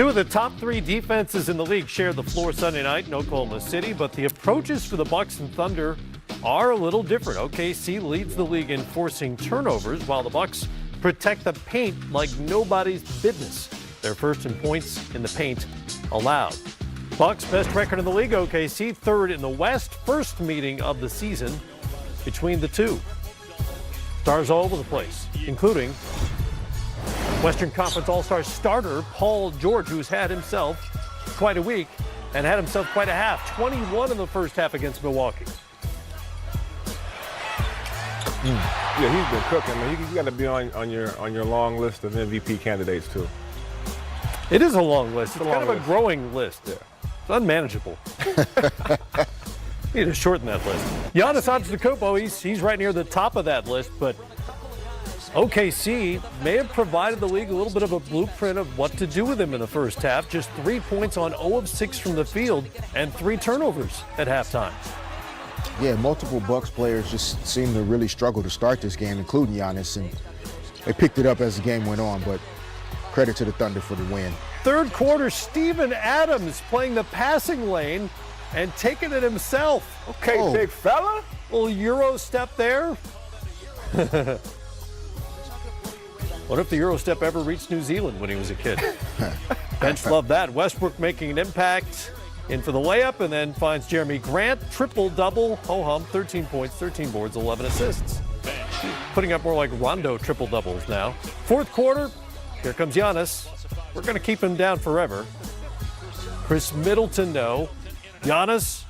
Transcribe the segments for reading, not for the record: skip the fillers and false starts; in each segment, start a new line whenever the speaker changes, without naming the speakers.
Two of the top three defenses in the league share the floor Sunday night in Oklahoma City, but the approaches for the Bucks and Thunder are a little different. OKC leads the league in forcing turnovers, while the Bucks protect the paint like nobody's business. They're first in points in the paint allowed. Bucks best record in the league, OKC third in the West. First meeting of the season between the two. Stars all over the place, including Western Conference All-Star starter Paul George, who's had himself quite a week and had himself quite a half. 21 in the first half against Milwaukee.
Yeah, he's been cooking. I mean, you got to be on your long list of MVP candidates too.
It is a long list. It's kind of a
list.
growing list.
Yeah.
It's unmanageable. Need to shorten that list. Giannis Antetokounmpo, he's right near the top of that list, but OKC may have provided the league a little bit of a blueprint of what to do with him in the first half. Just 3 points on 0 of 6 from the field and 3 turnovers at halftime.
Yeah, multiple Bucks players just seemed to really struggle to start this game, including Giannis, and they picked it up as the game went on, but credit to the Thunder for the win.
Third quarter, Steven Adams playing the passing lane and taking it himself.
Okay, big fella.
Little Euro step there. What if the Euro step ever reached New Zealand when he was a kid? Bench loved that. Westbrook making an impact. In for the layup, and then finds Jeremy Grant. Triple-double, ho-hum, 13 points, 13 boards, 11 assists. Putting up more like Rondo triple-doubles now. Fourth quarter, here comes Giannis. We're going to keep him down forever. Chris Middleton, no. Giannis,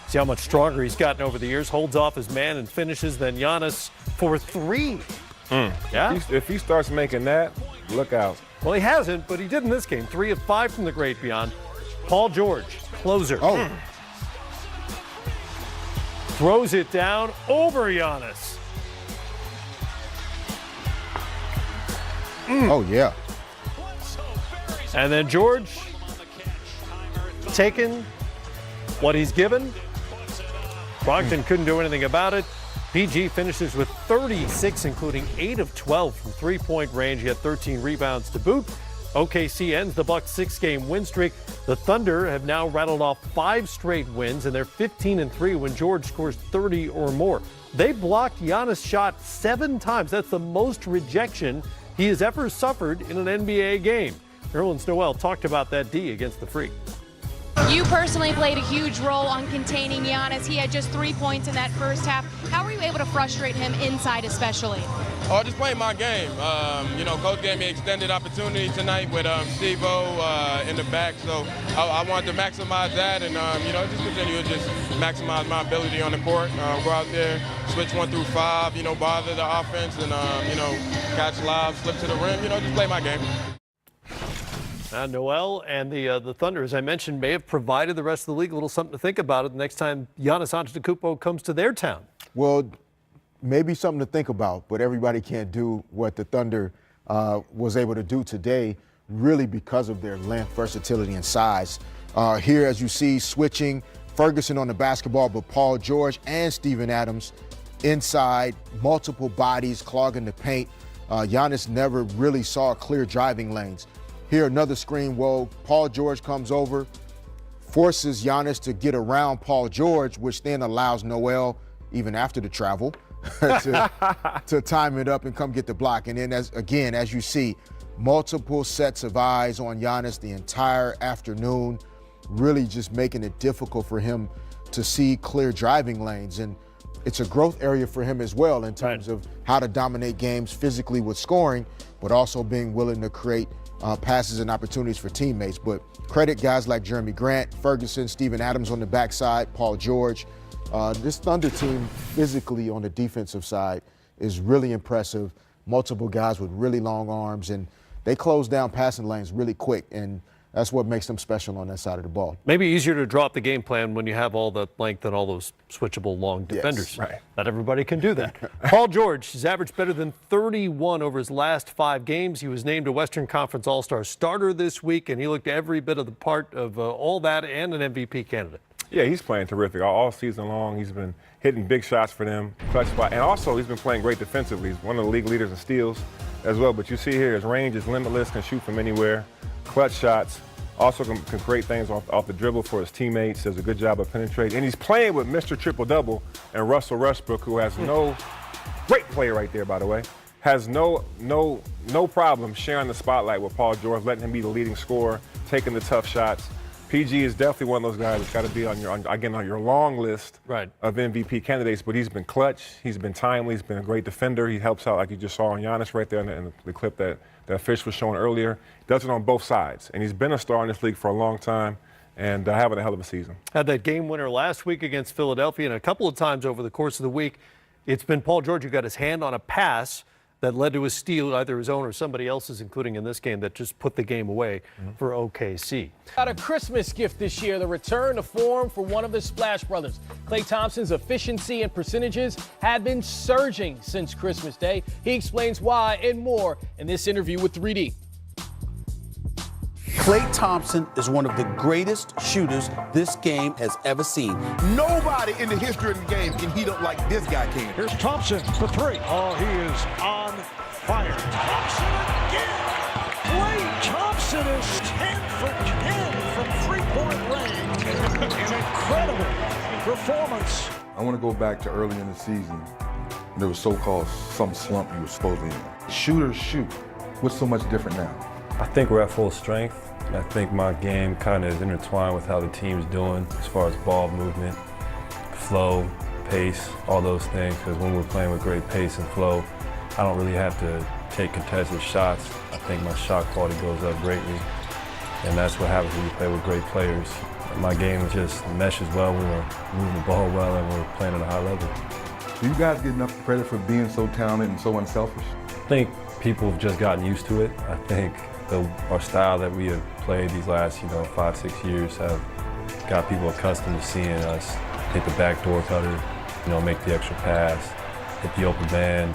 see how much stronger he's gotten over the years. Holds off his man and finishes. Then Giannis for 3. Yeah?
If he starts making that, look out.
Well, he hasn't, but he did in this game. 3 of 5 from the great beyond. Paul George, closer. Throws it down over Giannis.
Oh, yeah.
And then George taking what he's given. Brogdon couldn't do anything about it. PG finishes with 36, including 8 of 12 from three-point range. He had 13 rebounds to boot. OKC ends the Bucks' 6-game win streak. The Thunder have now rattled off 5 straight wins, and they're 15-3 when George scores 30 or more. They blocked Giannis' shot 7 times. That's the most rejection he has ever suffered in an NBA game. Nerlens Noel talked about that D against the Freak.
You personally played a huge role on containing Giannis. He had just 3 points in that first half. How were you able to frustrate him inside especially?
Oh, just playing my game. Coach gave me extended opportunity tonight with Steve-O in the back, so I wanted to maximize that and, just continue to just maximize my ability on the court. Go out there, switch 1 through 5, bother the offense and, catch lobs, slip to the rim, just play my game.
Noel and the Thunder, as I mentioned, may have provided the rest of the league a little something to think about it the next time Giannis Antetokounmpo comes to their town.
Well, maybe something to think about, but everybody can't do what the Thunder was able to do today, really because of their length, versatility, and size. Here, as you see, switching, Ferguson on the basketball, but Paul George and Steven Adams inside, multiple bodies clogging the paint. Giannis never really saw clear driving lanes. Here, another screen. Well, Paul George comes over, forces Giannis to get around Paul George, which then allows Noel, even after the travel, to time it up and come get the block. And then, as you see, multiple sets of eyes on Giannis the entire afternoon, really just making it difficult for him to see clear driving lanes. And it's a growth area for him as well in terms of how to dominate games physically with scoring, but also being willing to create passes and opportunities for teammates. But credit guys like Jeremy Grant, Ferguson, Steven Adams on the backside, Paul George. This Thunder team physically on the defensive side is really impressive. Multiple guys with really long arms, and they close down passing lanes really quick, and that's what makes them special on that side of the ball.
Maybe easier to draw up the game plan when you have all the length and all those switchable long defenders.
Yes, right.
Not everybody can do that. Paul George has averaged better than 31 over his last 5 games. He was named a Western Conference All-Star starter this week, and he looked every bit of the part of all that and an MVP candidate.
Yeah, he's playing terrific all season long. He's been hitting big shots for them, clutch spot, and also he's been playing great defensively. He's one of the league leaders in steals as well. But you see here, his range is limitless, can shoot from anywhere. clutch shots. Also can create things off the dribble for his teammates. Does a good job of penetrating. And he's playing with Mr. Triple-Double and Russell Westbrook, who has great player right there, by the way, has no problem sharing the spotlight with Paul George, letting him be the leading scorer, taking the tough shots. PG is definitely one of those guys that's got to be on your long list of MVP candidates, but he's been clutch, he's been timely, he's been a great defender. He helps out, like you just saw on Giannis right there in the clip that Fish was showing earlier. He does it on both sides, and he's been a star in this league for a long time and having a hell of a season.
Had that game winner last week against Philadelphia, and a couple of times over the course of the week, it's been Paul George who got his hand on a pass that led to a steal, either his own or somebody else's, including in this game, that just put the game away for OKC.
Got a Christmas gift this year, the return to form for one of the Splash Brothers. Klay Thompson's efficiency and percentages have been surging since Christmas Day. He explains why and more in this interview with 3D.
Klay Thompson is one of the greatest shooters this game has ever seen.
Nobody in the history of the game can heat up like this guy can.
Here's Thompson for three. Oh, he is on fire. Thompson again. Klay Thompson is 10 for 10 from three-point range. An incredible performance.
I want to go back to early in the season. There was so-called some slump you were supposedly in. Shooters shoot. What's so much different now?
I think we're at full strength. I think my game kind of is intertwined with how the team's doing as far as ball movement, flow, pace, all those things. Because when we're playing with great pace and flow, I don't really have to take contested shots. I think my shot quality goes up greatly. And that's what happens when you play with great players. My game just meshes well when we're moving the ball well and we're playing at a high level.
Do you guys get enough credit for being so talented and so unselfish?
I think people have just gotten used to it. I think our style that we have played these last, 5-6 years have got people accustomed to seeing us hit the backdoor cutter, make the extra pass, hit the open man.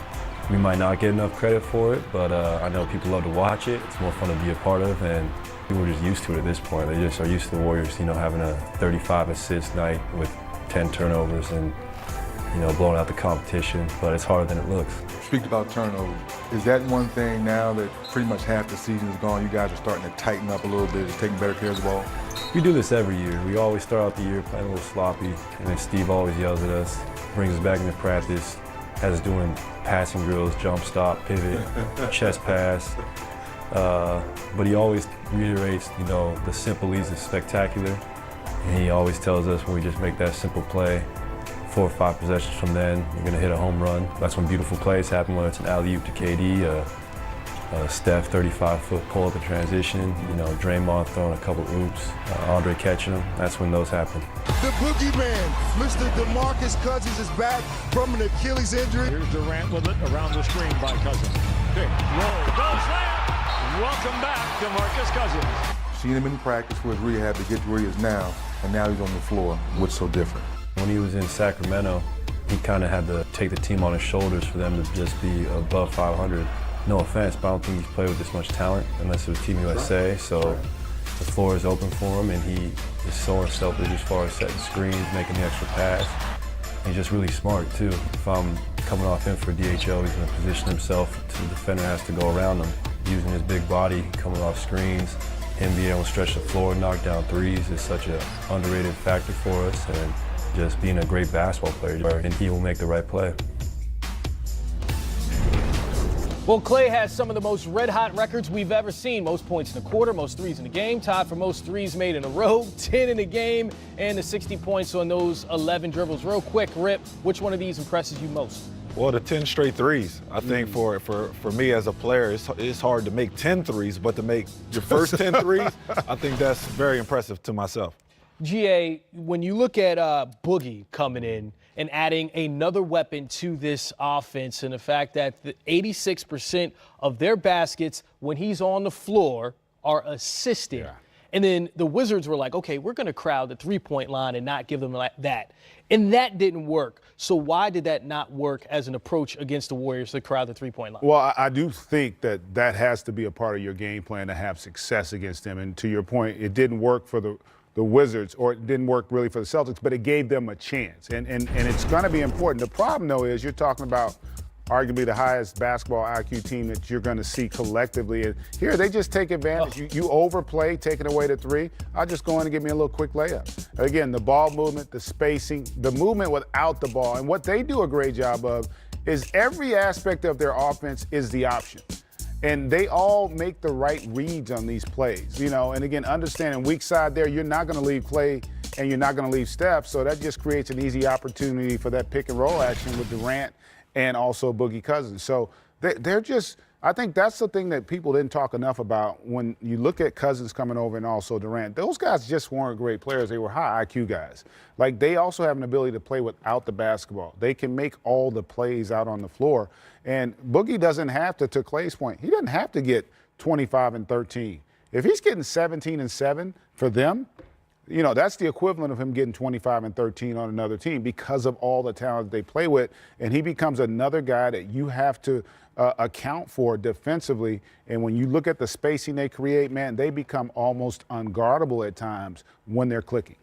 We might not get enough credit for it, but I know people love to watch it. It's more fun to be a part of, and people are just used to it at this point. They just are used to the Warriors, having a 35 assist night with 10 turnovers and, blowing out the competition, but it's harder than it looks.
Speak about turnovers. Is that one thing now that pretty much half the season is gone, you guys are starting to tighten up a little bit, just taking better care of the ball?
We do this every year. We always start out the year playing a little sloppy, and then Steve always yells at us, brings us back into practice, has us doing passing drills, jump stop, pivot, chest pass. But he always reiterates, the simple leads the spectacular. And he always tells us when we just make that simple play, 4 or 5 possessions from then, you're going to hit a home run. That's when beautiful plays happen, whether it's an alley-oop to KD, Steph 35-foot pull-up in transition, Draymond throwing a couple oops, Andre catching them. That's when those happen.
The boogeyman, Mr. DeMarcus Cousins, is back from an Achilles injury.
Here's Durant with it around the screen by Cousins. Big roll, goes there. Welcome back, DeMarcus Cousins.
Seen him in practice for his rehab to get to where he is now, and now he's on the floor. What's so different?
When he was in Sacramento, he kind of had to take the team on his shoulders for them to just be above 500. No offense, but I don't think he's played with this much talent unless it was Team USA. So the floor is open for him, and he is so unselfish as far as setting screens, making the extra pass. He's just really smart, too. If I'm coming off him for DHO, he's going to position himself so the defender has to go around him. Using his big body, coming off screens, him being able to stretch the floor, knock down threes is such an underrated factor for us. And just being a great basketball player, and he will make the right play.
Well, Klay has some of the most red-hot records we've ever seen. Most points in a quarter, most threes in a game, tied for most threes made in a row, 10 in a game, and the 60 points on those 11 dribbles. Real quick, Rip, which one of these impresses you most?
Well, the 10 straight threes. I think for me as a player, it's hard to make 10 threes, but to make your first 10 threes, I think that's very impressive to myself.
GA, when you look at Boogie coming in and adding another weapon to this offense, and the fact that 86% of their baskets when he's on the floor are assisted. Yeah. And then the Wizards were like, okay, we're going to crowd the three-point line and not give them that. And that didn't work. So why did that not work as an approach against the Warriors to crowd the three-point line?
Well, I do think that has to be a part of your game plan to have success against them. And to your point, it didn't work for the Wizards, or it didn't work really for the Celtics, but it gave them a chance. And it's going to be important. The problem, though, is you're talking about arguably the highest basketball IQ team that you're going to see collectively. And here, they just take advantage. You overplay, taking away the three. I'll just go in and give me a little quick layup. Again, the ball movement, the spacing, the movement without the ball. And what they do a great job of is every aspect of their offense is the option. And they all make the right reads on these plays, you know. And again, understanding weak side there, you're not going to leave Klay and you're not going to leave Steph. So that just creates an easy opportunity for that pick and roll action with Durant and also Boogie Cousins. So they're just, I think that's the thing that people didn't talk enough about when you look at Cousins coming over and also Durant. Those guys just weren't great players. They were high IQ guys. Like, they also have an ability to play without the basketball. They can make all the plays out on the floor. And Boogie doesn't have to Klay's point, he doesn't have to get 25 and 13. If he's getting 17 and 7 for them, you know, that's the equivalent of him getting 25 and 13 on another team because of all the talent they play with. And he becomes another guy that you have to account for defensively. And when you look at the spacing they create, man, they become almost unguardable at times when they're clicking.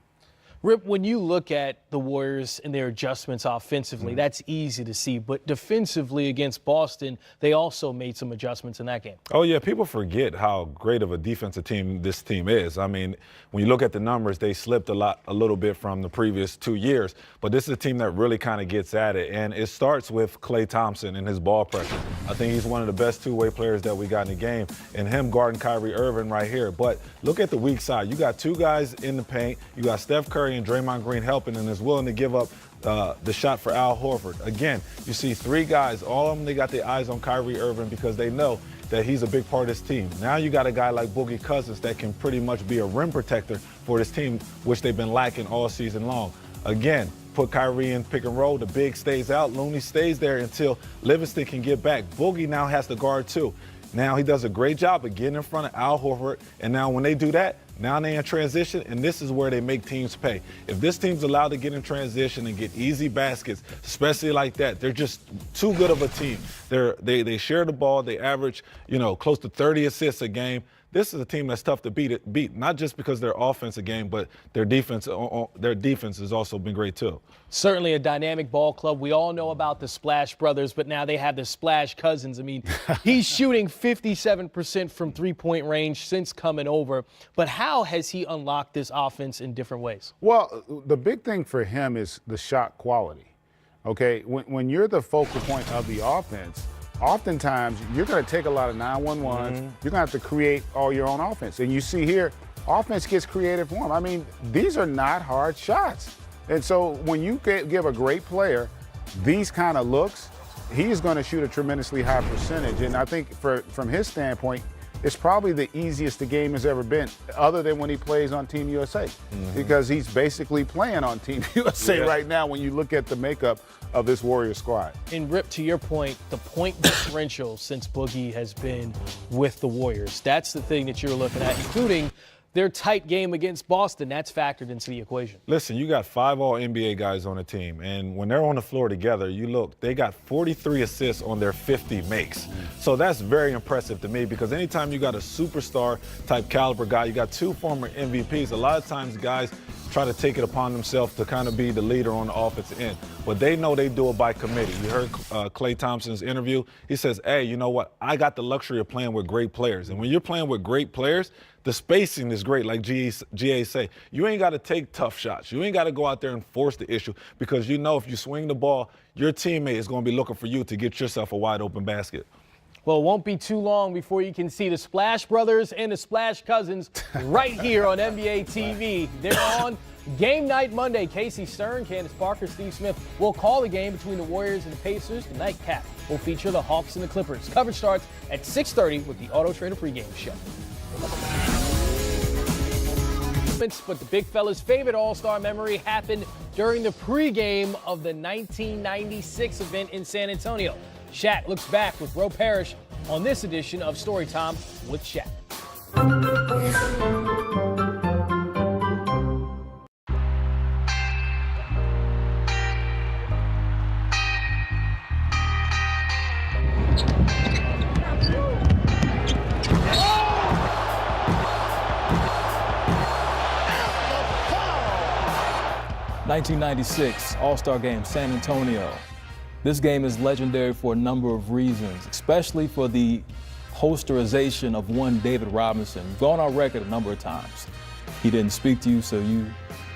Rip, when you look at the Warriors and their adjustments offensively, that's easy to see. But defensively against Boston, they also made some adjustments in that game.
Oh, yeah, people forget how great of a defensive team this team is. I mean, when you look at the numbers, they slipped a little bit from the previous 2 years. But this is a team that really kind of gets at it. And it starts with Klay Thompson and his ball pressure. I think he's one of the best two-way players that we got in the game. And him guarding Kyrie Irving right here. But look at the weak side. You got two guys in the paint. You got Steph Curry and Draymond Green helping, and is willing to give up the shot for Al Horford. Again, you see three guys, all of them, they got their eyes on Kyrie Irving because they know that he's a big part of this team. Now you got a guy like Boogie Cousins that can pretty much be a rim protector for this team, which they've been lacking all season long. Again, put Kyrie in pick and roll, the big stays out, Looney stays there until Livingston can get back. Boogie now has to guard too. Now he does a great job of getting in front of Al Horford, and now when they do that, now they're in transition, and this is where they make teams pay. If this team's allowed to get in transition and get easy baskets, especially like that, they're just too good of a team. They share the ball. They average, close to 30 assists a game. This is a team that's tough to beat, not just because their offensive game, but their defense has also been great too.
Certainly a dynamic ball club. We all know about the Splash Brothers, but now they have the Splash Cousins. I mean, he's shooting 57% from three-point range since coming over. But how has he unlocked this offense in different ways?
Well, the big thing for him is the shot quality. Okay, when you're the focal point of the offense, oftentimes you're going to take a lot of 9-1-1s. You're going to have to create all your own offense. And you see here, offense gets creative for him. I mean, these are not hard shots. And so when you give a great player these kind of looks, he's going to shoot a tremendously high percentage. And I think from his standpoint, it's probably the easiest the game has ever been, other than when he plays on Team USA, because he's basically playing on Team USA right now when you look at the makeup of this Warriors squad.
And Rip, to your point, the point differential since Boogie has been with the Warriors, that's the thing that you're looking at, including their tight game against Boston. That's factored into the equation.
Listen, you got 5 All-NBA guys on the team, and when they're on the floor together, you look, they got 43 assists on their 50 makes. So that's very impressive to me, because anytime you got a superstar type caliber guy, you got 2 former MVPs, a lot of times guys try to take it upon themselves to kind of be the leader on the offensive end. But they know they do it by committee. You heard Klay Thompson's interview. He says, hey, you know what? I got the luxury of playing with great players. And when you're playing with great players, the spacing is great, like GA say. You ain't got to take tough shots. You ain't got to go out there and force the issue, because you know if you swing the ball, your teammate is going to be looking for you to get yourself a wide open basket.
Well, it won't be too long before you can see the Splash Brothers and the Splash Cousins right here on NBA TV. They're on Game Night Monday. Casey Stern, Candace Parker, Steve Smith will call the game between the Warriors and the Pacers. The nightcap will feature the Hawks and the Clippers. Coverage starts at 6:30 with the Auto Trader pregame show. But the big fella's favorite All-Star memory happened during the pregame of the 1996 event in San Antonio. Shaq looks back with Ro Parrish on this edition of Storytime with Shaq.
'96 All-Star Game, San Antonio. This game is legendary for a number of reasons, especially for the posterization of one David Robinson. You've gone on record a number of times. He didn't speak to you, so you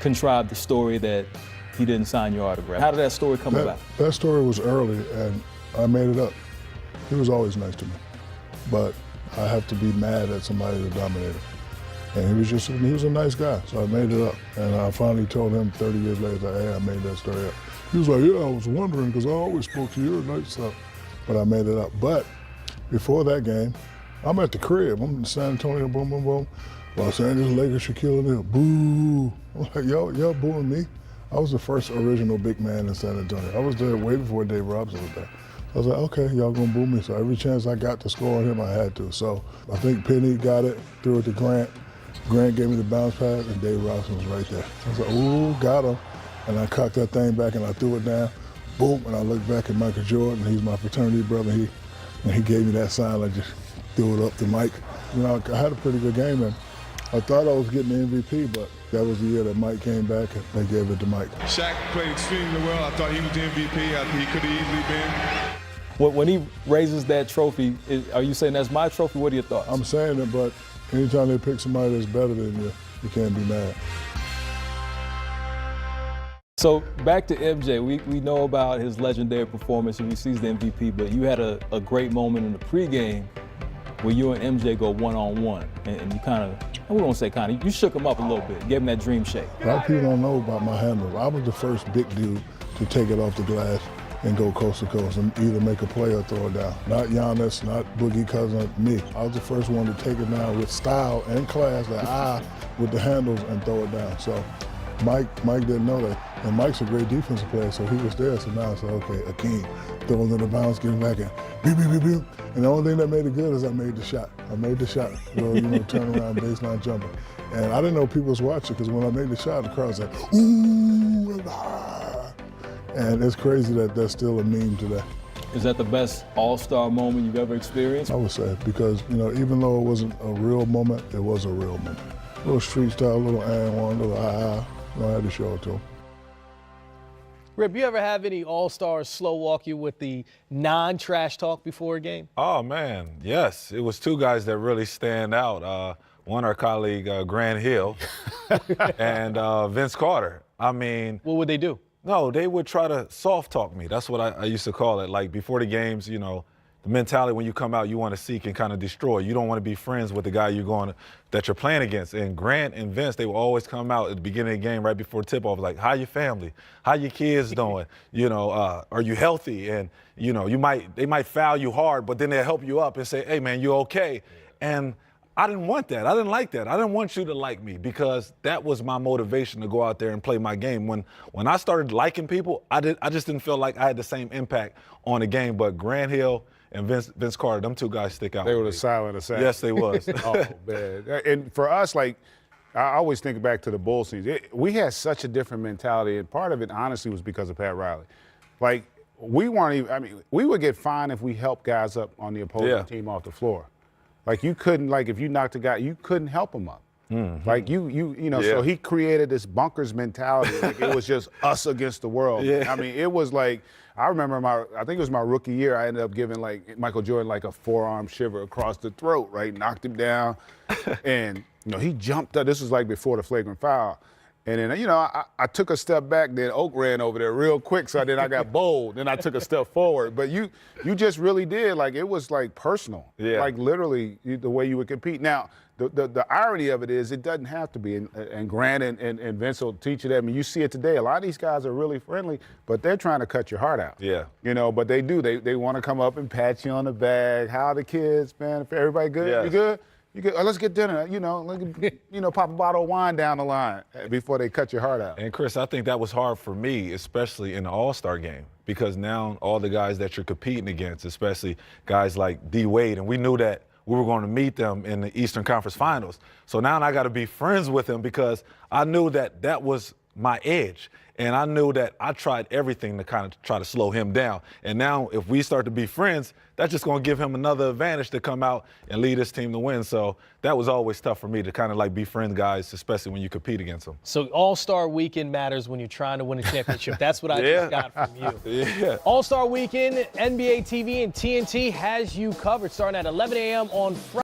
contrived the story that he didn't sign your autograph. How did that story come about?
That story was early, and I made it up. He was always nice to me, but I have to be mad at somebody that dominated. And he was a nice guy, so I made it up. And I finally told him 30 years later, hey, I made that story up. He was like, yeah, I was wondering, because I always spoke to you at night stuff. But I made it up. But before that game, I'm at the crib. I'm in San Antonio, boom, boom, boom. Los Angeles Lakers, Shaquille O'Neal, boo. I'm like, y'all booing me? I was the first original big man in San Antonio. I was there way before Dave Robinson was there. I was like, okay, y'all gonna boo me. So every chance I got to score on him, I had to. So I think Penny got it, threw it to Grant. Grant gave me the bounce pass, and Dave Robinson was right there. I was like, ooh, got him. And I cocked that thing back, and I threw it down. Boom, and I looked back at Michael Jordan. He's my fraternity brother. He gave me that sign. I just threw it up to Mike. You know, I had a pretty good game, and I thought I was getting the MVP, but that was the year that Mike came back, and they gave it to Mike.
Shaq played extremely well. I thought he was the MVP. I think he could have easily been.
When he raises that trophy, are you saying that's my trophy? What are your thoughts?
I'm saying it, but anytime they pick somebody that's better than you, you can't be mad.
So back to MJ, we know about his legendary performance. He receives the MVP, but you had a great moment in the pregame where you and MJ go one-on-one, and you kind of, we won't say kind of, you shook him up a little bit, gave him that dream shake.
A lot of people don't know about my handles. I was the first big dude to take it off the glass and go coast to coast and either make a play or throw it down. Not Giannis, not Boogie Cousins, me. I was the first one to take it down with style and class, that eye with the handles and throw it down. So Mike didn't know that. And Mike's a great defensive player, so he was there. So now I said, okay, Akeem, throws in the bounce, getting back in, beep, beep, beep, beep. And the only thing that made it good is I made the shot. Well, turn around, baseline jumper. And I didn't know people was watching, because when I made the shot, the crowd was like, ooh, ah. And it's crazy that that's still a meme today.
Is that the best all-star moment you've ever experienced?
I would say, because even though it wasn't a real moment, it was a real moment. A little street style, a little and one, a little I had to show it to him.
Rip, you ever have any all-stars slow walk you with the non-trash talk before a game?
Oh, man, yes. It was two guys that really stand out. One, our colleague, Grant Hill, and Vince Carter. I mean.
What would they do?
No, they would try to soft talk me. That's what I used to call it. Like before the games, the mentality when you come out, you want to seek and kind of destroy. You don't want to be friends with the guy that you're playing against. And Grant and Vince, they will always come out at the beginning of the game right before tip-off, like, how your family? How your kids doing? Are you healthy? And, they might foul you hard, but then they'll help you up and say, hey, man, you okay? And I didn't want that. I didn't like that. I didn't want you to like me, because that was my motivation to go out there and play my game. When I started liking people, I just didn't feel like I had the same impact on the game. But Grant Hill and Vince Carter, them two guys stick out.
They were the silent assassin.
Yes, they was.
Oh, man. And for us, I always think back to the Bulls season. We had such a different mentality, and part of it, honestly, was because of Pat Riley. We weren't even, we would get fined if we helped guys up on the opposing team off the floor. You couldn't, if you knocked a guy, you couldn't help him up. Mm-hmm. So he created this bunkers mentality. It was just us against the world. Yeah. I mean, it was I remember I think it was my rookie year, I ended up giving Michael Jordan a forearm shiver across the throat, right? Knocked him down. And, he jumped up. This was before the flagrant foul. And then, I took a step back, then Oak ran over there real quick, so then I got bold, then I took a step forward. But you just really did, it was personal.
Yeah.
Literally the way you would compete. Now, the irony of it is it doesn't have to be, and Grant and Vince will teach you that. I mean, you see it today. A lot of these guys are really friendly, but they're trying to cut your heart out.
Yeah.
But they do. They want to come up and pat you on the back. How are the kids, man? Everybody good?
Yes.
You good? You get, let's get dinner, pop a bottle of wine down the line before they cut your heart out.
And Chris, I think that was hard for me, especially in the All-Star game, because now all the guys that you're competing against, especially guys like D. Wade, and we knew that we were going to meet them in the Eastern Conference Finals. So now I got to be friends with them, because I knew that was my edge. And I knew that I tried everything to kind of try to slow him down. And now if we start to be friends, that's just going to give him another advantage to come out and lead his team to win. So that was always tough for me to kind of like befriend guys, especially when you compete against them.
So All-Star Weekend matters when you're trying to win a championship. That's what I just got from you.
Yeah.
All-Star Weekend, NBA TV and TNT has you covered starting at 11 a.m. on Friday.